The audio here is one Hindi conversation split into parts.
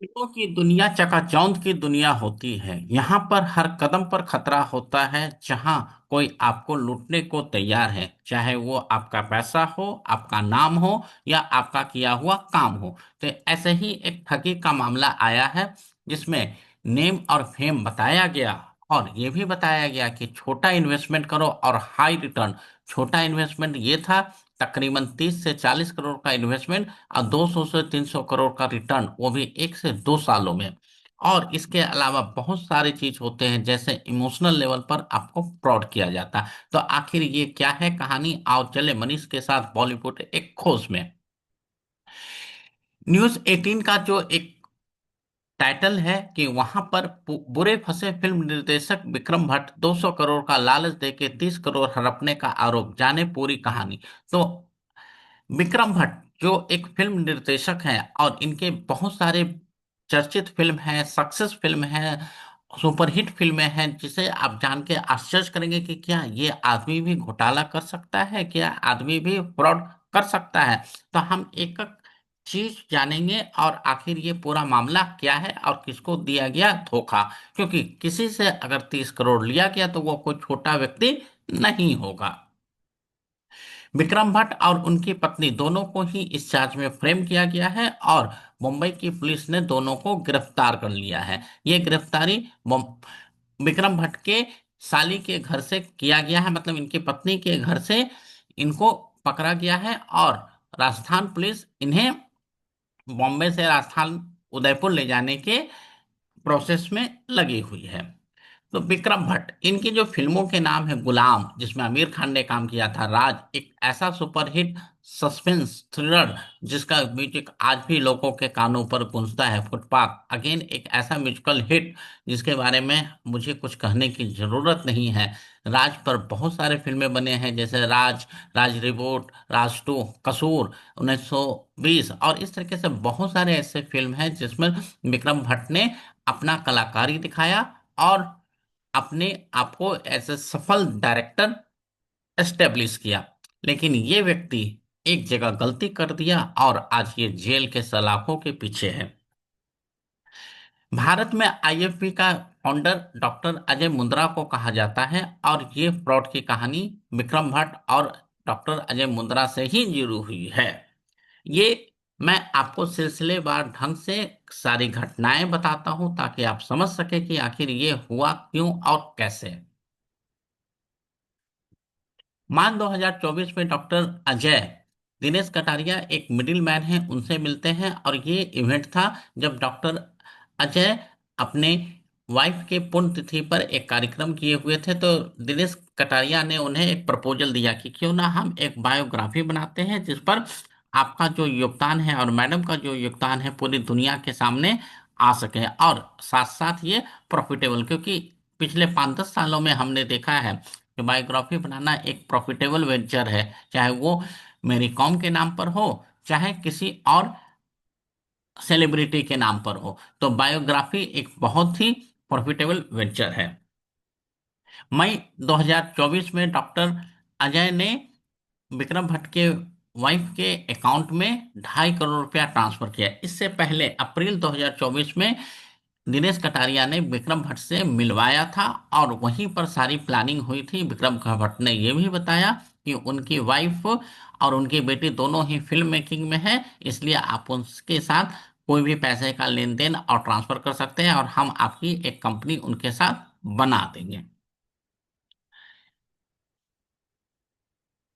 फिल्मों की दुनिया चकाचौंध की दुनिया होती है। यहाँ पर हर कदम पर खतरा होता है। जहाँ कोई आपको लूटने को तैयार है, चाहे वो आपका पैसा हो, आपका नाम हो, या आपका किया हुआ काम हो। तो ऐसे ही एक ठगी का मामला आया है, जिसमें नेम और फेम बताया गया, और ये भी बताया गया कि छोटा इन्वेस्टमेंट करो और हाई रिटर्न। छोटा इन्वेस्टमेंट ये था, तकरीबन 30 से 40 करोड़ का इन्वेस्टमेंट, और 200 से 300 करोड़ का रिटर्न, वो भी 1 से 2 सालों में। और इसके अलावा बहुत सारे चीज होते हैं, जैसे इमोशनल लेवल पर आपको फ्रॉड किया जाता है। तो आखिर ये क्या है कहानी, आओ चले मनीष के साथ बॉलीवुड एक खोज में। न्यूज 18 का जो एक टाइटल है कि वहां पर बुरे फंसे फिल्म निर्देशक विक्रम भट्ट, 200 करोड़ का लालच देके 30 करोड़ हड़पने का आरोप, जाने पूरी कहानी। तो विक्रम भट्ट जो एक फिल्म निर्देशक हैं, और इनके बहुत सारे चर्चित फिल्म हैं, सक्सेस फिल्म हैं, सुपरहिट फिल्में हैं, जिसे आप जान के आश्चर्य करेंगे कि क्या ये आदमी भी घोटाला कर सकता है, क्या आदमी भी फ्रॉड कर सकता है। तो हम एक एक चीज जानेंगे, और आखिर ये पूरा मामला क्या है और किसको दिया गया धोखा। क्योंकि किसी से अगर 30 करोड़ लिया गया तो वो कोई छोटा व्यक्ति नहीं होगा। विक्रम भट्ट और उनकी पत्नी दोनों को ही इस चार्ज में फ्रेम किया गया है, और मुंबई की पुलिस ने दोनों को गिरफ्तार कर लिया है। ये गिरफ्तारी विक्रम भट्ट के साली के घर से किया गया है, मतलब इनकी पत्नी के घर से इनको पकड़ा गया है। और राजस्थान पुलिस इन्हें बॉम्बे से राजस्थान उदयपुर ले जाने के प्रोसेस में लगी हुई है। तो विक्रम भट्ट, इनकी जो फिल्मों के नाम है गुलाम, जिसमें आमिर खान ने काम किया था, राज एक ऐसा सुपरहिट सस्पेंस थ्रिलर जिसका म्यूजिक आज भी लोगों के कानों पर गूंजता है, फुटपाथ अगेन एक ऐसा म्यूजिकल हिट जिसके बारे में मुझे कुछ कहने की जरूरत नहीं है। राज पर बहुत सारे फिल्में बने हैं, जैसे राज, राज रिबूट, राज टू, कसूर, 1920, और इस तरीके से बहुत सारे ऐसे फिल्म हैं जिसमें विक्रम भट्ट ने अपना कलाकारी दिखाया, और अपने आप को एज ए सफल डायरेक्टर एस्टेब्लिश किया। लेकिन ये व्यक्ति एक जगह गलती कर दिया, और आज ये जेल के सलाखों के पीछे है। भारत में आईएफबी का फाउंडर डॉक्टर अजय मुंद्रा को कहा जाता है, और ये फ्रॉड की कहानी विक्रम भट्ट और डॉक्टर अजय मुंद्रा से ही जुड़ी हुई है। ये मैं आपको सिलसिलेवार ढंग से सारी घटनाएं बताता हूं, ताकि आप समझ सके कि आखिर ये हुआ क्यों और कैसे। मार्च 2024 में डॉक्टर अजय, दिनेश कटारिया एक मिडिल मैन है, उनसे मिलते हैं, और ये इवेंट था जब डॉक्टर अजय अपने वाइफ के पुण्यतिथि पर एक कार्यक्रम किए हुए थे। तो दिनेश कटारिया ने उन्हें एक प्रपोजल दिया कि क्यों ना हम एक बायोग्राफी बनाते हैं, जिस पर आपका जो योगदान है और मैडम का जो योगदान है पूरी दुनिया के सामने आ सके, और साथ साथ ये प्रॉफिटेबल, क्योंकि पिछले 5-10 सालों में हमने देखा है कि बायोग्राफी बनाना एक प्रॉफिटेबल वेंचर है, चाहे वो मेरी कॉम के नाम पर हो, चाहे किसी और सेलिब्रिटी के नाम पर हो। तो बायोग्राफी एक बहुत ही प्रॉफिटेबल वेंचर है। मई 2024 में डॉक्टर अजय ने विक्रम भट्ट के वाइफ के अकाउंट में 2.5 करोड़ रुपया ट्रांसफर किया। इससे पहले अप्रैल 2024 में दिनेश कटारिया ने विक्रम भट्ट से मिलवाया था, और वहीं पर सारी प्लानिंग हुई थी। विक्रम भट्ट ने यह भी बताया कि उनकी वाइफ और उनकी बेटी दोनों ही फिल्म मेकिंग में है, इसलिए आप उनके साथ कोई भी पैसे का लेन देन और ट्रांसफर कर सकते हैं, और हम आपकी एक कंपनी उनके साथ बना देंगे।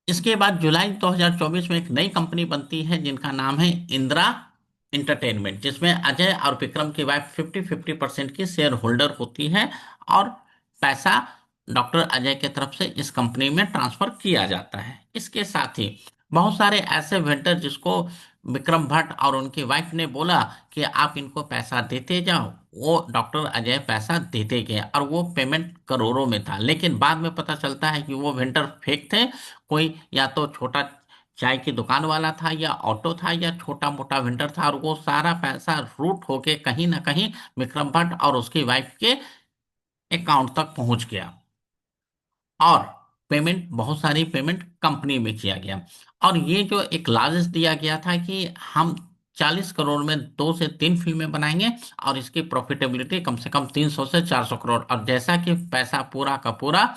इसके बाद जुलाई 2024 में एक नई कंपनी बनती है, जिनका नाम है इंदिरा इंटरटेनमेंट, जिसमें अजय और विक्रम की वाइफ 50-50% की शेयर होल्डर होती है, और पैसा डॉक्टर अजय के तरफ से इस कंपनी में ट्रांसफर किया जाता है। इसके साथ ही बहुत सारे ऐसे वेंडर जिसको विक्रम भट्ट और उनकी वाइफ ने बोला कि आप इनको पैसा देते जाओ, वो डॉक्टर अजय पैसा देते गए, और वो पेमेंट करोड़ों में था। लेकिन बाद में पता चलता है कि वो वेंडर फेक थे। कोई या तो छोटा चाय की दुकान वाला था, या ऑटो था, या छोटा मोटा वेंडर था, और वो सारा पैसा रूट होके कहीं ना कहीं विक्रम भट्ट और उसकी वाइफ के अकाउंट तक पहुंच गया, और पेमेंट, बहुत सारी पेमेंट कंपनी में किया गया। और ये जो एक लालच दिया गया था कि हम 40 करोड़ में 2 से 3 फिल्में बनाएंगे और इसकी प्रॉफिटेबिलिटी कम से कम 300 से 400 करोड़। और जैसा कि पैसा पूरा का पूरा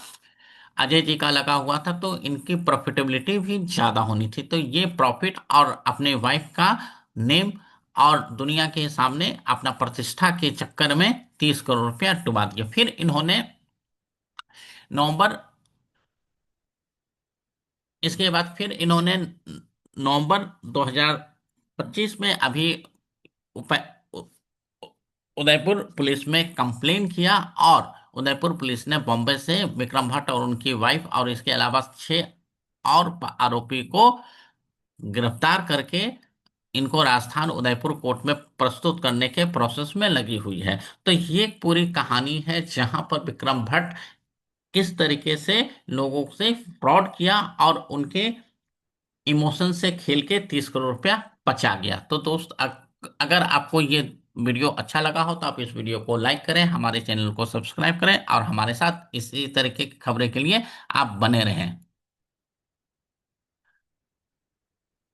अजय जी का लगा हुआ था, तो इनकी प्रॉफिटेबिलिटी भी ज्यादा होनी थी। तो ये प्रॉफिट और अपने वाइफ का नेम और दुनिया के सामने अपना प्रतिष्ठा के चक्कर में 30 करोड़ रुपया डुबा दिया। फिर इन्होंने नवंबर इसके बाद फिर इन्होंने नवंबर 2025 में अभी उप- उ- उदयपुर पुलिस में कंप्लेन किया, और उदयपुर पुलिस ने बॉम्बे से विक्रम भट्ट और उनकी वाइफ और इसके अलावा 6 और आरोपी को गिरफ्तार करके इनको राजस्थान उदयपुर कोर्ट में प्रस्तुत करने के प्रोसेस में लगी हुई है। तो ये एक पूरी कहानी है जहां पर विक्रम भट्ट किस तरीके से लोगों से फ्रॉड किया और उनके इमोशन से खेल के 30 करोड़ रुपया बचा गया। तो दोस्त, अगर आपको ये वीडियो अच्छा लगा हो तो आप इस वीडियो को लाइक करें, हमारे चैनल को सब्सक्राइब करें और हमारे साथ इसी तरीके की खबरें के लिए आप बने रहें।